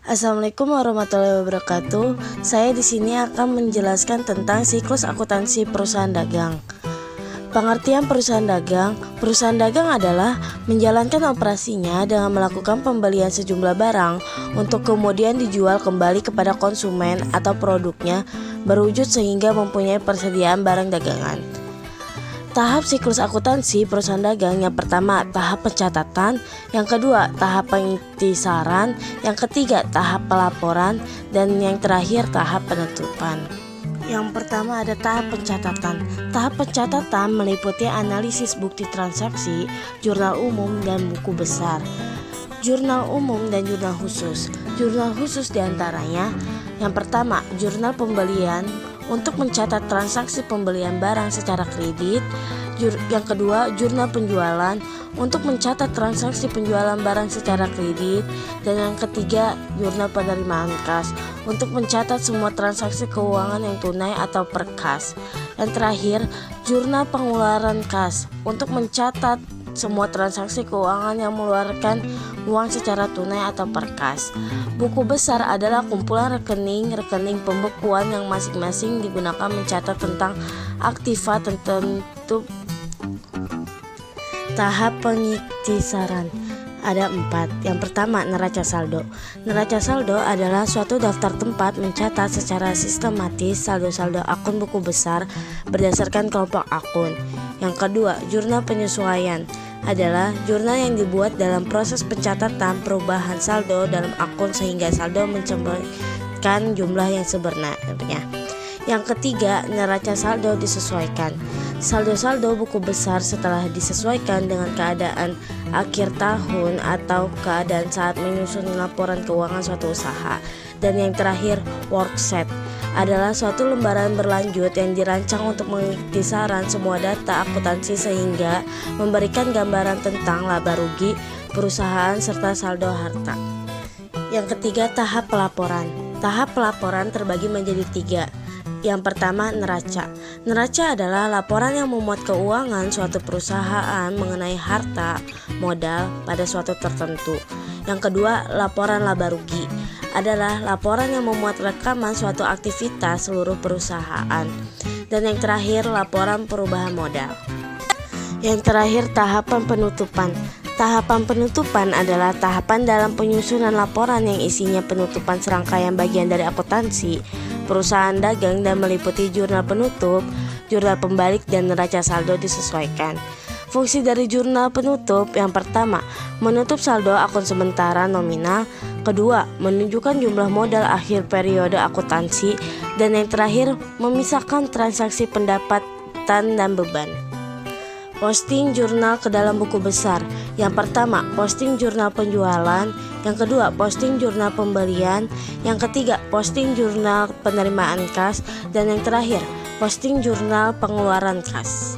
Assalamualaikum warahmatullahi wabarakatuh. Saya di sini akan menjelaskan tentang siklus akuntansi perusahaan dagang. Pengertian perusahaan dagang adalah menjalankan operasinya dengan melakukan pembelian sejumlah barang untuk kemudian dijual kembali kepada konsumen atau produknya berwujud sehingga mempunyai persediaan barang dagangan. Tahap siklus akuntansi perusahaan dagang yang pertama tahap pencatatan, yang kedua tahap pengintisaran, yang ketiga tahap pelaporan, dan yang terakhir tahap penutupan. Yang pertama ada tahap pencatatan. Tahap pencatatan meliputi analisis bukti transaksi, jurnal umum, dan buku besar. Jurnal umum dan jurnal khusus. Jurnal khusus diantaranya yang pertama jurnal pembelian untuk mencatat transaksi pembelian barang secara kredit. Yang kedua, jurnal penjualan untuk mencatat transaksi penjualan barang secara kredit. Dan yang ketiga, jurnal penerimaan kas untuk mencatat semua transaksi keuangan yang tunai atau per kas. Dan terakhir, jurnal pengeluaran kas untuk mencatat semua transaksi keuangan yang mengeluarkan uang secara tunai atau per kas. Buku besar adalah kumpulan rekening pembekuan yang masing-masing digunakan mencatat tentang aktiva tertentu. Tahap pengintisaran ada 4. Yang pertama, neraca saldo. Neraca saldo adalah suatu daftar tempat mencatat secara sistematis saldo-saldo akun buku besar berdasarkan kelompok akun. Yang kedua, jurnal penyesuaian adalah jurnal yang dibuat dalam proses pencatatan perubahan saldo dalam akun sehingga saldo mencerminkan jumlah yang sebenarnya. Yang ketiga, neraca saldo disesuaikan. Saldo-saldo buku besar setelah disesuaikan dengan keadaan akhir tahun atau keadaan saat menyusun laporan keuangan suatu usaha. Dan yang terakhir, worksheet adalah suatu lembaran berlanjut yang dirancang untuk mengintisaran semua data akuntansi sehingga memberikan gambaran tentang laba rugi perusahaan serta saldo harta. Yang ketiga, tahap pelaporan. Tahap pelaporan terbagi menjadi 3. Yang pertama, neraca. Neraca adalah laporan yang memuat keuangan suatu perusahaan mengenai harta modal pada suatu tertentu. Yang kedua, laporan laba rugi adalah laporan yang memuat rekaman suatu aktivitas seluruh perusahaan. Dan yang terakhir, laporan perubahan modal. Yang terakhir, tahapan penutupan. Tahapan penutupan adalah tahapan dalam penyusunan laporan yang isinya penutupan serangkaian bagian dari akuntansi perusahaan dagang dan meliputi jurnal penutup, jurnal pembalik, dan neraca saldo disesuaikan. Fungsi dari jurnal penutup yang pertama, menutup saldo akun sementara nominal. Kedua, menunjukkan jumlah modal akhir periode akuntansi. Dan yang terakhir, memisahkan transaksi pendapatan dan beban. Posting jurnal ke dalam buku besar. Yang pertama, posting jurnal penjualan. Yang kedua, posting jurnal pembelian. Yang ketiga, posting jurnal penerimaan kas. Dan yang terakhir, posting jurnal pengeluaran kas.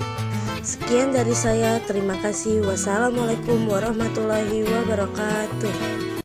Sekian dari saya, terima kasih. Wassalamualaikum warahmatullahi wabarakatuh.